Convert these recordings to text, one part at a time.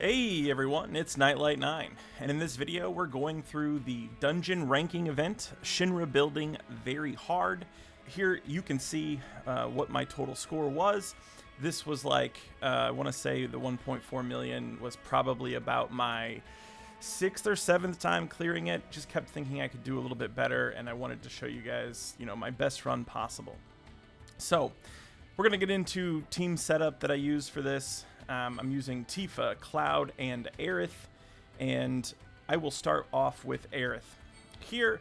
Hey everyone, it's Nightlight9, and in this video we're going through the dungeon ranking event, Shinra Building Very Hard. Here you can see what my total score was. This was like, I want to say the 1.4 million was probably about my 6th or 7th time clearing it. Just kept thinking I could do a little bit better, and I wanted to show you guys, my best run possible. So, we're going to get into team setup that I use for this. I'm using Tifa, Cloud, and Aerith, and I will start off with Aerith. Here,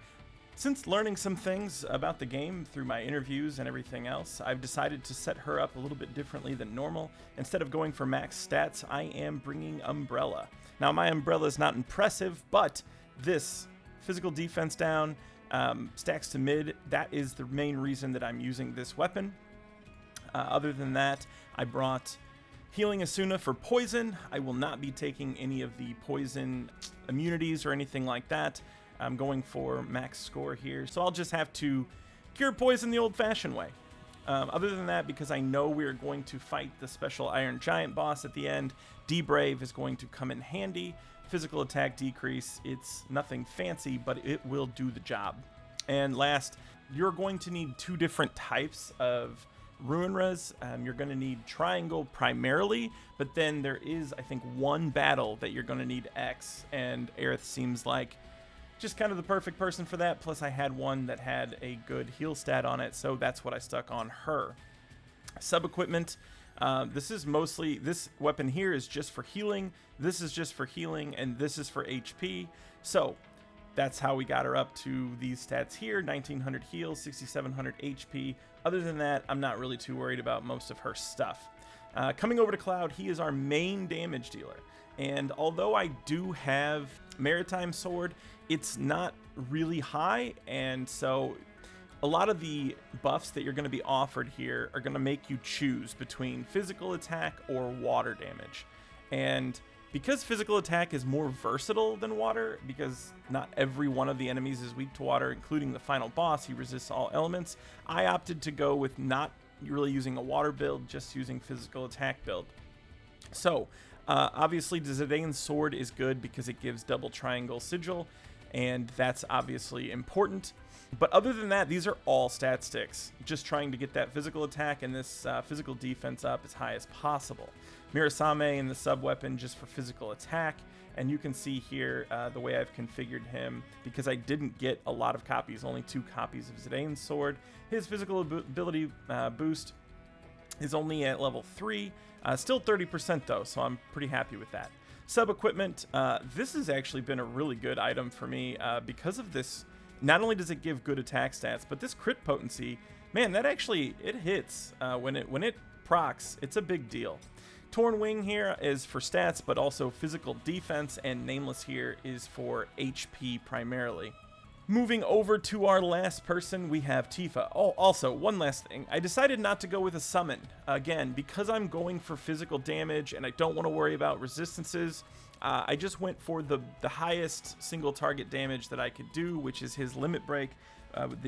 since learning some things about the game through my interviews and everything else, I've decided to set her up a little bit differently than normal. Instead of going for max stats, I am bringing Umbrella. Now, my Umbrella is not impressive, but this physical defense down, stacks to mid, that is the main reason that I'm using this weapon. Other than that, I brought Healing Asuna for poison. I will not be taking any of the poison immunities or anything like that. I'm going for max score here, so I'll just have to cure poison the old-fashioned way. Other than that, because I know we're going to fight the special Iron Giant boss at the end, D-Brave is going to come in handy. Physical attack decrease, it's nothing fancy, but it will do the job. And last, you're going to need two different types of Ruin Res. You're going to need Triangle primarily, but then there is, I think, one battle that you're going to need X, and Aerith seems like just kind of the perfect person for that. Plus, I had one that had a good heal stat on it, so that's what I stuck on her. Sub-equipment. This weapon here is just for healing, this is just for healing, and this is for HP. So that's how we got her up to these stats here: 1900 heal, 6700 HP. Other than that, I'm not really too worried about most of her stuff. Coming over to Cloud, he is our main damage dealer. And although I do have Maritime Sword, it's not really high, and so a lot of the buffs that you're going to be offered here are going to make you choose between physical attack or water damage. And because physical attack is more versatile than water, because not every one of the enemies is weak to water, including the final boss, he resists all elements, I opted to go with not really using a water build, just using physical attack build. So, obviously, the Zidane's sword is good because it gives double triangle sigil, and that's obviously important. But other than that, these are all stat sticks, just trying to get that physical attack and this physical defense up as high as possible. Mirasame in the sub-weapon just for physical attack, and you can see here the way I've configured him, because I didn't get a lot of copies, only 2 copies of Zidane's sword. His physical ability boost is only at level 3, still 30% though, so I'm pretty happy with that. Sub-equipment, this has actually been a really good item for me because of this. Not only does it give good attack stats, but this crit potency, man, that actually, it hits. When it procs, it's a big deal. Torn Wing here is for stats, but also physical defense, and Nameless here is for HP primarily. Moving over to our last person, we have Tifa. Oh, also, one last thing. I decided not to go with a summon. Again, because I'm going for physical damage and I don't want to worry about resistances, I just went for the highest single target damage that I could do, which is his limit break,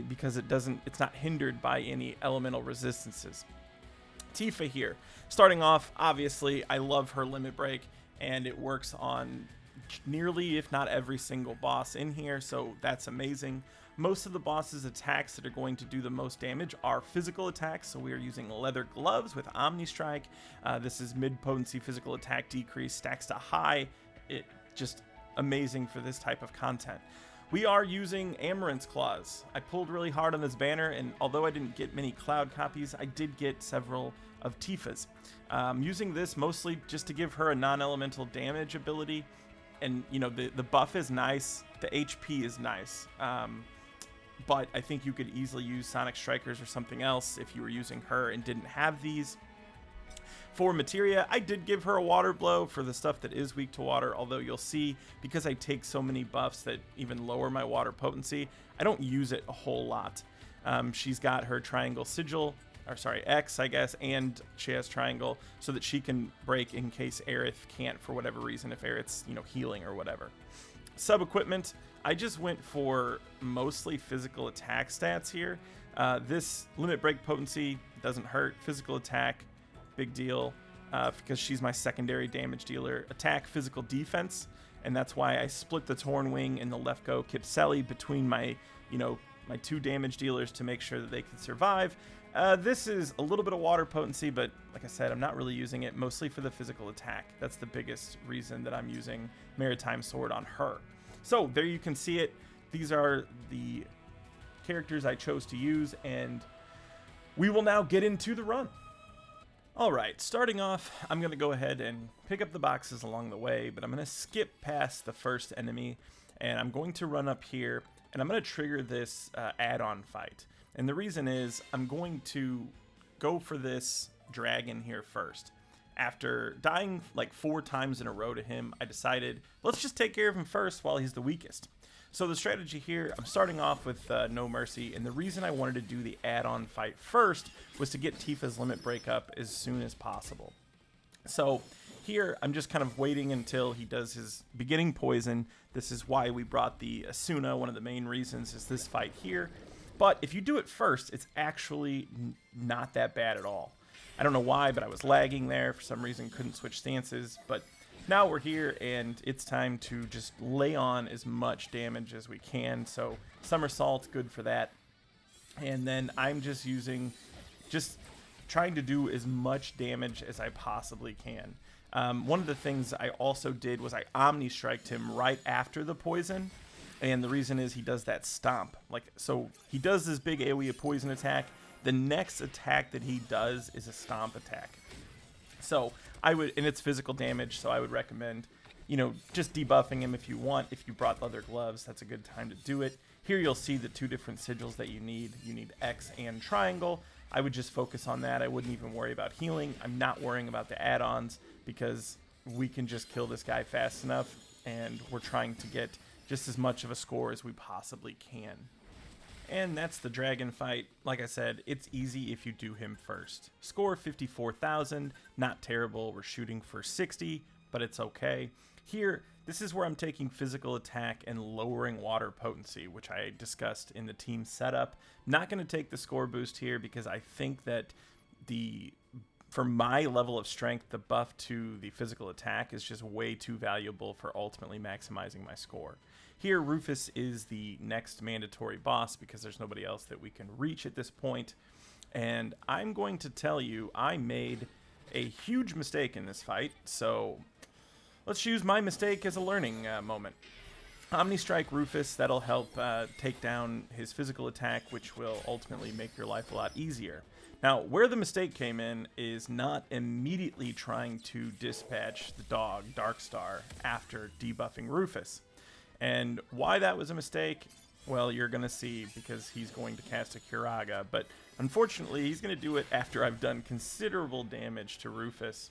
because it's not hindered by any elemental resistances. Tifa here. Starting off, obviously, I love her limit break, and it works on nearly, if not every single boss in here, so that's amazing. Most of the boss's attacks that are going to do the most damage are physical attacks, so we are using Leather Gloves with Omni Strike. This is mid-potency physical attack decrease, stacks to high. It just amazing for this type of content. We are using Amaranth's Claws. I pulled really hard on this banner, and although I didn't get many Cloud copies, I did get several of Tifa's. Using this mostly just to give her a non-elemental damage ability. And, the buff is nice, the HP is nice, but I think you could easily use Sonic Strikers or something else if you were using her and didn't have these. For Materia, I did give her a Water Blow for the stuff that is weak to water, although you'll see, because I take so many buffs that even lower my water potency, I don't use it a whole lot. She's got her Triangle Sigil, or sorry, X, I guess, and she has Triangle, so that she can break in case Aerith can't for whatever reason, if Aerith's, healing or whatever. Sub-equipment, I just went for mostly physical attack stats here. This limit break potency doesn't hurt. Physical attack, big deal. because she's my secondary damage dealer. Attack, physical, defense, and that's why I split the Torn Wing and the Lefko Kipseli between my, my 2 damage dealers to make sure that they can survive. This is a little bit of water potency, but like I said, I'm not really using it, mostly for the physical attack. That's the biggest reason that I'm using Maritime Sword on her. So there you can see it. These are the characters I chose to use, and we will now get into the run. Alright, starting off, I'm going to go ahead and pick up the boxes along the way, but I'm going to skip past the first enemy, and I'm going to run up here, and I'm going to trigger this add-on fight. And the reason is, I'm going to go for this dragon here first. After dying like 4 times in a row to him, I decided, let's just take care of him first while he's the weakest. So the strategy here, I'm starting off with No Mercy, and the reason I wanted to do the add-on fight first was to get Tifa's limit break up as soon as possible. So here, I'm just kind of waiting until he does his beginning poison. This is why we brought the Asuna. One of the main reasons is this fight here. But if you do it first, it's actually not that bad at all. I don't know why, but I was lagging there. For some reason, couldn't switch stances. But now we're here, and it's time to just lay on as much damage as we can. So Somersault, good for that. And then I'm just trying to do as much damage as I possibly can. One of the things I also did was I Omni-Striked him right after the poison. And the reason is he does that stomp. So he does this big AoE poison attack. The next attack that he does is a stomp attack. So and it's physical damage, so I would recommend, just debuffing him if you want. If you brought leather gloves, that's a good time to do it. Here you'll see the 2 different sigils that you need. You need X and triangle. I would just focus on that. I wouldn't even worry about healing. I'm not worrying about the add-ons because we can just kill this guy fast enough, and we're trying to get just as much of a score as we possibly can. And that's the dragon fight. Like I said, it's easy if you do him first. Score 54,000, not terrible. We're shooting for 60, but it's okay. Here, this is where I'm taking physical attack and lowering water potency, which I discussed in the team setup. Not going to take the score boost here because I think that for my level of strength, the buff to the physical attack is just way too valuable for ultimately maximizing my score. Here, Rufus is the next mandatory boss because there's nobody else that we can reach at this point. And I'm going to tell you, I made a huge mistake in this fight, so let's use my mistake as a learning moment. Omni-Strike Rufus, that'll help take down his physical attack, which will ultimately make your life a lot easier. Now, where the mistake came in is not immediately trying to dispatch the dog, Darkstar, after debuffing Rufus. And why that was a mistake, well, you're going to see because he's going to cast a Curaga. But unfortunately, he's going to do it after I've done considerable damage to Rufus.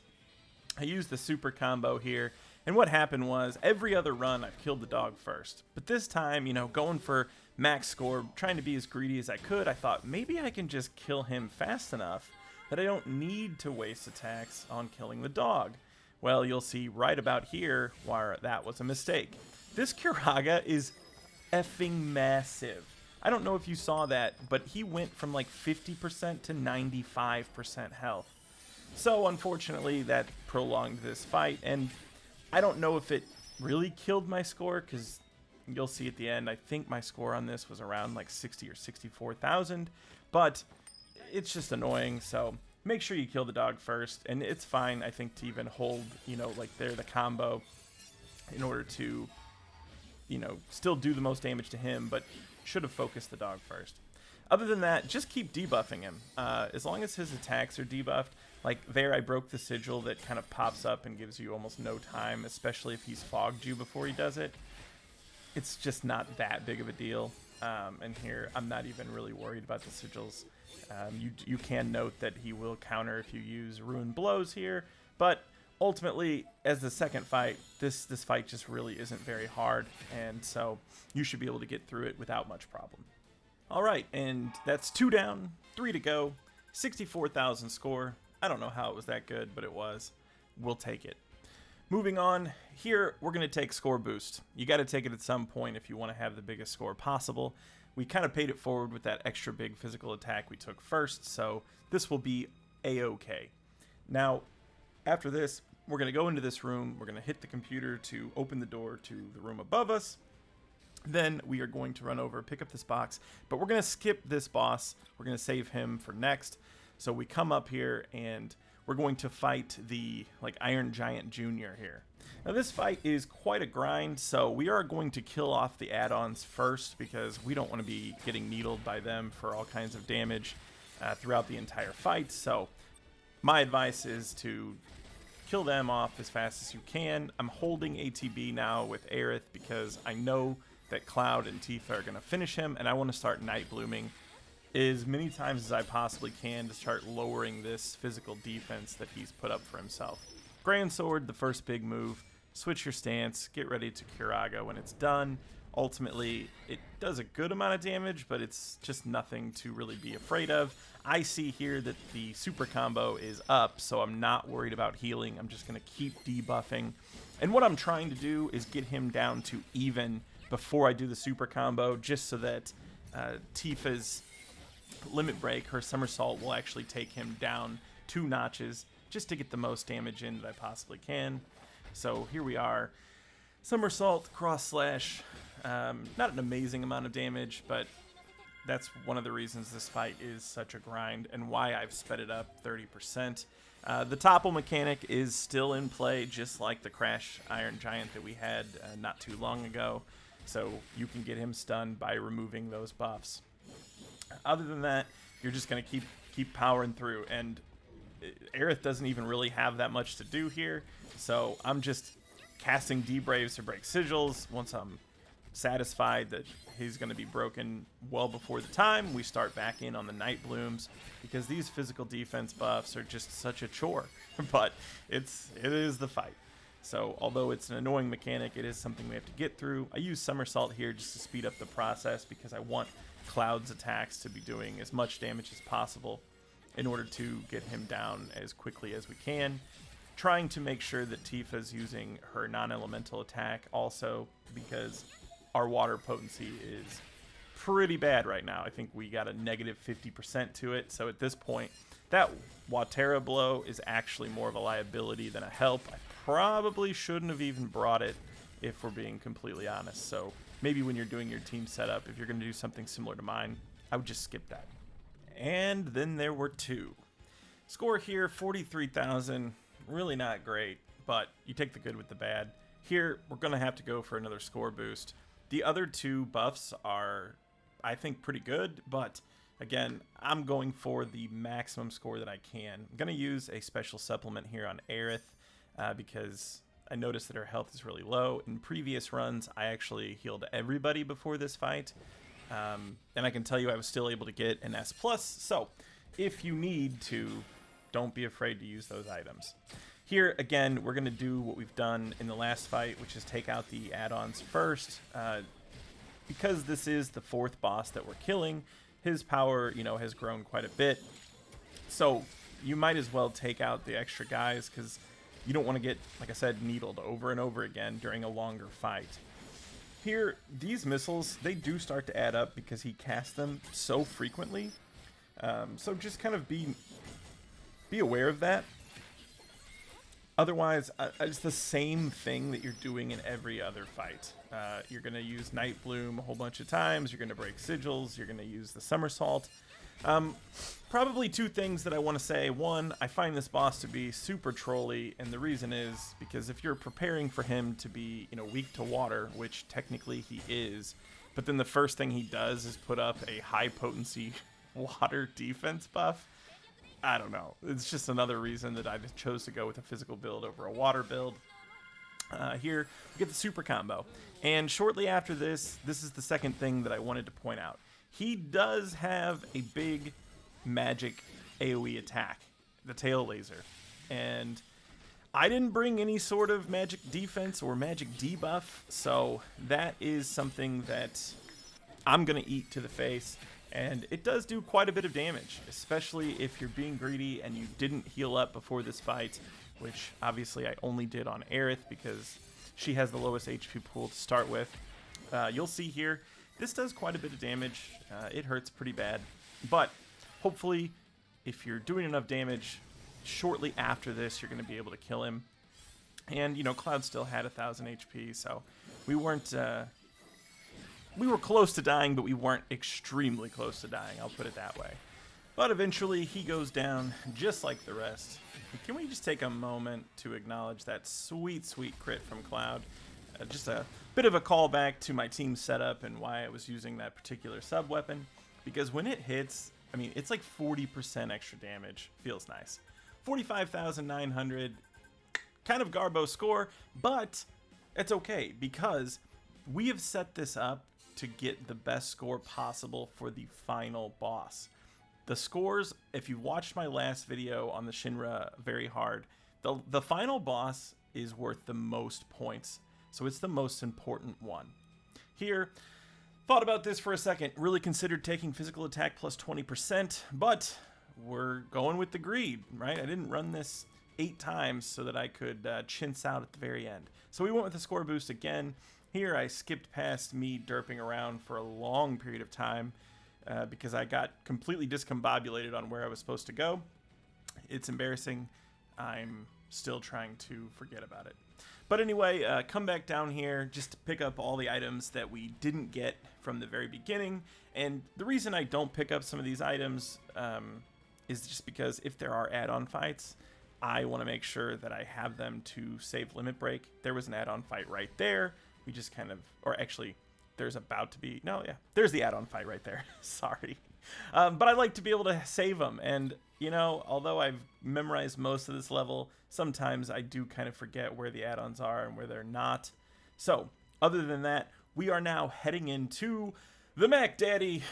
I used the super combo here, and what happened was every other run I've killed the dog first. But this time, going for max score, trying to be as greedy as I could, I thought maybe I can just kill him fast enough that I don't need to waste attacks on killing the dog. Well, you'll see right about here why that was a mistake. This Curaga is effing massive. I don't know if you saw that, but he went from like 50% to 95% health. So unfortunately, that prolonged this fight, and I don't know if it really killed my score, because you'll see at the end, I think my score on this was around like 60 or 64,000, but it's just annoying, so make sure you kill the dog first, and it's fine, I think, to even hold, the combo in order to, still do the most damage to him, but should have focused the dog first. Other than that, just keep debuffing him. As long as his attacks are debuffed, like there I broke the sigil that kind of pops up and gives you almost no time, especially if he's fogged you before he does it. It's just not that big of a deal. And here, I'm not even really worried about the sigils. You can note that he will counter if you use Ruined Blows here, but ultimately, as the second fight, this fight just really isn't very hard, and so you should be able to get through it without much problem. Alright, and that's 2 down, 3 to go, 64,000 score. I don't know how it was that good, but it was. We'll take it. Moving on, here we're going to take score boost. You got to take it at some point if you want to have the biggest score possible. We kind of paid it forward with that extra big physical attack we took first, so this will be a-okay. Now, After this, we're going to go into this room. We're going to hit the computer to open the door to the room above us. Then we are going to run over, pick up this box, but we're going to skip this boss. We're going to save him for next. So we come up here and we're going to fight the Iron Giant Jr. here. Now this fight is quite a grind, so we are going to kill off the add-ons first because we don't want to be getting needled by them for all kinds of damage throughout the entire fight. So my advice is to kill them off as fast as you can. I'm holding ATB now with Aerith because I know that Cloud and Tifa are going to finish him, and I want to start Night Blooming as many times as I possibly can to start lowering this physical defense that he's put up for himself. Grand Sword, the first big move. Switch your stance, get ready to Kiraga when it's done. Ultimately, it does a good amount of damage, but it's just nothing to really be afraid of. I see here that the super combo is up, so I'm not worried about healing. I'm just going to keep debuffing. And what I'm trying to do is get him down to even before I do the super combo, just so that Tifa's limit break, her somersault, will actually take him down 2 notches, just to get the most damage in that I possibly can. So here we are. Somersault, cross slash, not an amazing amount of damage, but that's one of the reasons this fight is such a grind and why I've sped it up 30%. The topple mechanic is still in play, just like the Crash Iron Giant that we had not too long ago. So you can get him stunned by removing those buffs. Other than that, you're just going to keep powering through, and Aerith doesn't even really have that much to do here, so I'm just casting D-Braves to break sigils. Once I'm satisfied that he's going to be broken well before the time, we start back in on the Night Blooms, because these physical defense buffs are just such a chore, but it is the fight. So although it's an annoying mechanic, it is something we have to get through. I use Somersault here just to speed up the process because I want Cloud's attacks to be doing as much damage as possible in order to get him down as quickly as we can. Trying to make sure that Tifa's using her non-elemental attack also, because our water potency is pretty bad right now. I think we got a negative 50% to it, so at this point, that Watera blow is actually more of a liability than a help. I probably shouldn't have even brought it, if we're being completely honest. So maybe when you're doing your team setup, if you're going to do something similar to mine, I would just skip that. And then there were 2. Score here, 43,000. Really not great, but you take the good with the bad. Here, we're going to have to go for another score boost. The other 2 buffs are, I think, pretty good, but again, I'm going for the maximum score that I can. I'm going to use a special supplement here on Aerith because I noticed that her health is really low. In previous runs, I actually healed everybody before this fight. And I can tell you I was still able to get an S+, so if you need to, don't be afraid to use those items. Here, again, we're going to do what we've done in the last fight, which is take out the add-ons first. Because this is the 4th boss that we're killing, his power, has grown quite a bit. So you might as well take out the extra guys, because you don't want to get, like I said, needled over and over again during a longer fight. Here, these missiles, they do start to add up because he casts them so frequently. So just kind of be aware of that. Otherwise, it's the same thing that you're doing in every other fight. You're going to use Night Bloom a whole bunch of times. You're going to break sigils. You're going to use the Somersault. Probably 2 things that I want to say. One, I find this boss to be super trolly, and the reason is because if you're preparing for him to be, weak to water, which technically he is, but then the first thing he does is put up a high potency water defense buff, I don't know. It's just another reason that I chose to go with a physical build over a water build. Here, we get the super combo. And shortly after this is the second thing that I wanted to point out. He does have a big magic AoE attack, the tail laser. And I didn't bring any sort of magic defense or magic debuff, so that is something that I'm going to eat to the face. And it does do quite a bit of damage, especially if you're being greedy and you didn't heal up before this fight, which obviously I only did on Aerith because she has the lowest HP pool to start with. You'll see here, this does quite a bit of damage. It hurts pretty bad, but hopefully if you're doing enough damage, shortly after this, you're going to be able to kill him. And, you know, Cloud still had 1,000 HP, so we weren't... we were close to dying, but we weren't extremely close to dying, I'll put it that way. But eventually, he goes down just like the rest. Can we just take a moment to acknowledge that sweet, sweet crit from Cloud? Just a bit of a callback to my team setup and why I was using that particular sub-weapon. Because when it hits, I mean, it's like 40% extra damage. Feels nice. 45,900, kind of garbo score, but it's okay because we have set this up to get the best score possible for the final boss. The scores, if you watched my last video on the Shinra Very Hard, the final boss is worth the most points, so it's the most important one. Here, thought about this for a second, really considered taking physical attack plus 20%, but we're going with the greed, right? I didn't run this 8 times so that I could chintz out at the very end. So we went with the score boost again. Here I skipped past me derping around for a long period of time because I got completely discombobulated on where I was supposed to go. It's embarrassing. I'm still trying to forget about it. But anyway, come back down here just to pick up all the items that we didn't get from the very beginning. And the reason I don't pick up some of these items is just because if there are add-on fights, I want to make sure that I have them to save Limit Break. There was an add-on fight right there. We just kind of, or actually, there's about to be, no, yeah, there's the add-on fight right there. Sorry. But I like to be able to save them. And, you know, although I've memorized most of this level, sometimes I do kind of forget where the add-ons are and where they're not. So, other than that, we are now heading into the Mac Daddy,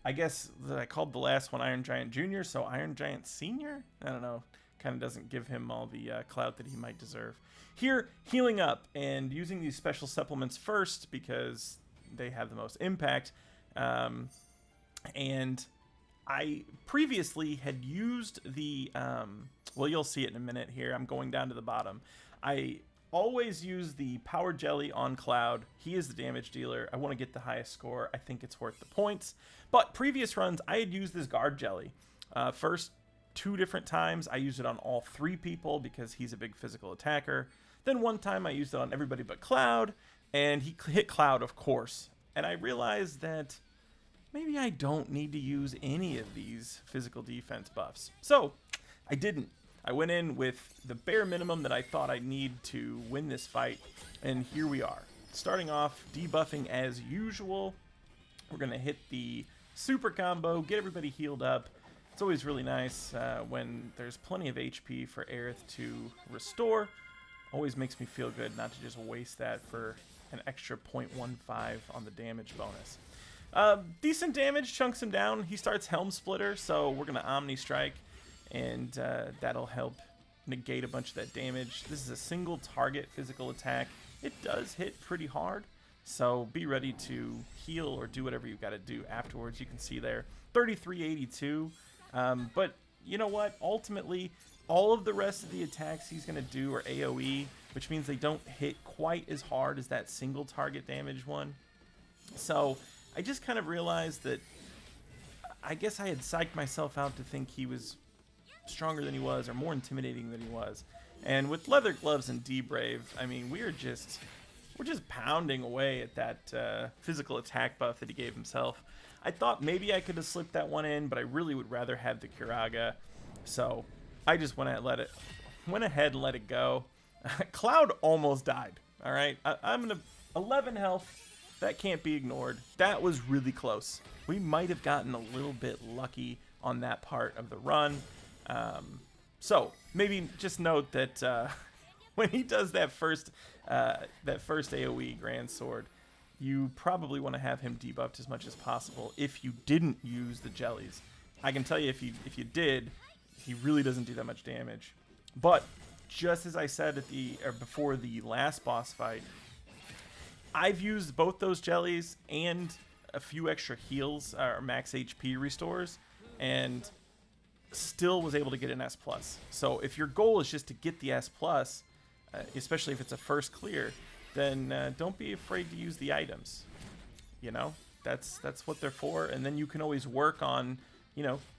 I guess that I called the last one Iron Giant Jr., so Iron Giant Senior? I don't know. Kind of doesn't give him all the clout that he might deserve. Here, healing up and using these special supplements first because they have the most impact. And I previously had used the, well, you'll see it in a minute here. I'm going down to the bottom. I always use the Power Jelly on Cloud. He is the damage dealer. I want to get the highest score. I think it's worth the points. But previous runs, I had used this Guard Jelly. First 2 different times, I used it on all 3 people because he's a big physical attacker. Then one time I used it on everybody but Cloud, and he hit Cloud, of course. And I realized that maybe I don't need to use any of these physical defense buffs. So I didn't. I went in with the bare minimum that I thought I'd need to win this fight, and here we are. Starting off, debuffing as usual. We're going to hit the super combo, get everybody healed up. It's always really nice when there's plenty of HP for Aerith to restore. Always makes me feel good not to just waste that for an extra 0.15 on the damage bonus. Decent damage, chunks him down. He starts Helm Splitter, so we're going to Omni Strike, and that'll help negate a bunch of that damage. This is a single target physical attack. It does hit pretty hard, so be ready to heal or do whatever you've got to do afterwards. You can see there, 3382. But you know what? Ultimately, all of the rest of the attacks he's going to do are AoE, which means they don't hit quite as hard as that single target damage one. So I just kind of realized that I guess I had psyched myself out to think he was stronger than he was or more intimidating than he was. And with Leather Gloves and D-Brave, I mean, we're just pounding away at that physical attack buff that he gave himself. I thought maybe I could have slipped that one in, but I really would rather have the Kiraga. So I just went ahead and let it go. Cloud almost died. All right, I'm gonna 11 health. That can't be ignored. That was really close. We might have gotten a little bit lucky on that part of the run. So maybe just note that when he does that first AoE Grand Sword, you probably want to have him debuffed as much as possible if you didn't use the jellies. I can tell you if you did, he really doesn't do that much damage. But just as I said before the last boss fight, I've used both those jellies and a few extra heals or max HP restores, and still was able to get an S+. So if your goal is just to get the S+, especially if it's a first clear, then don't be afraid to use the items. You know, that's what they're for, and then you can always work on,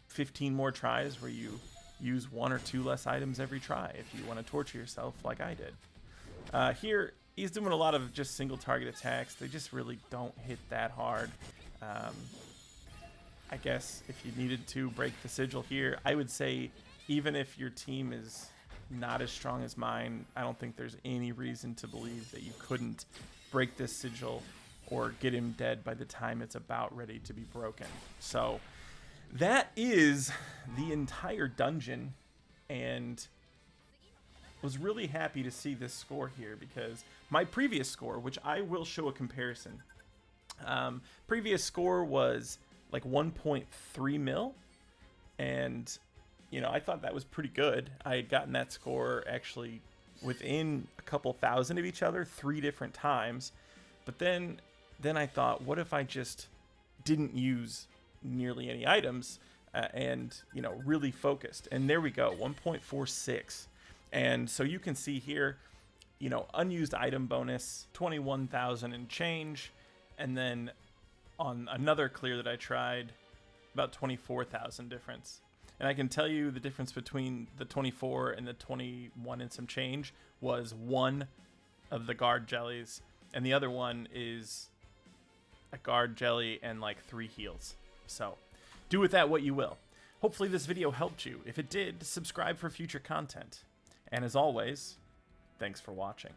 15 more tries where you use 1 or 2 less items every try if you want to torture yourself like I did. Here, he's doing a lot of just single target attacks. They just really don't hit that hard. I guess if you needed to break the sigil here, I would say even if your team is not as strong as mine, I don't think there's any reason to believe that you couldn't break this sigil or get him dead by the time it's about ready to be broken. So that is the entire dungeon, and was really happy to see this score here because my previous score, which I will show a comparison, previous score was like 1.3 mil, and you know, I thought that was pretty good. I had gotten that score actually within a couple thousand of each other 3 different times, but then I thought, what if I just didn't use nearly any items and, you know, really focused? And there we go, 1.46. And so you can see here, you know, unused item bonus 21,000 and change, and then on another clear that I tried, about 24,000 difference. And I can tell you the difference between the 24 and the 21 and some change was 1 of the guard jellies, and the other one is a guard jelly and like 3 heals. So do with that what you will. Hopefully this video helped you. If it did, subscribe for future content. And as always, thanks for watching.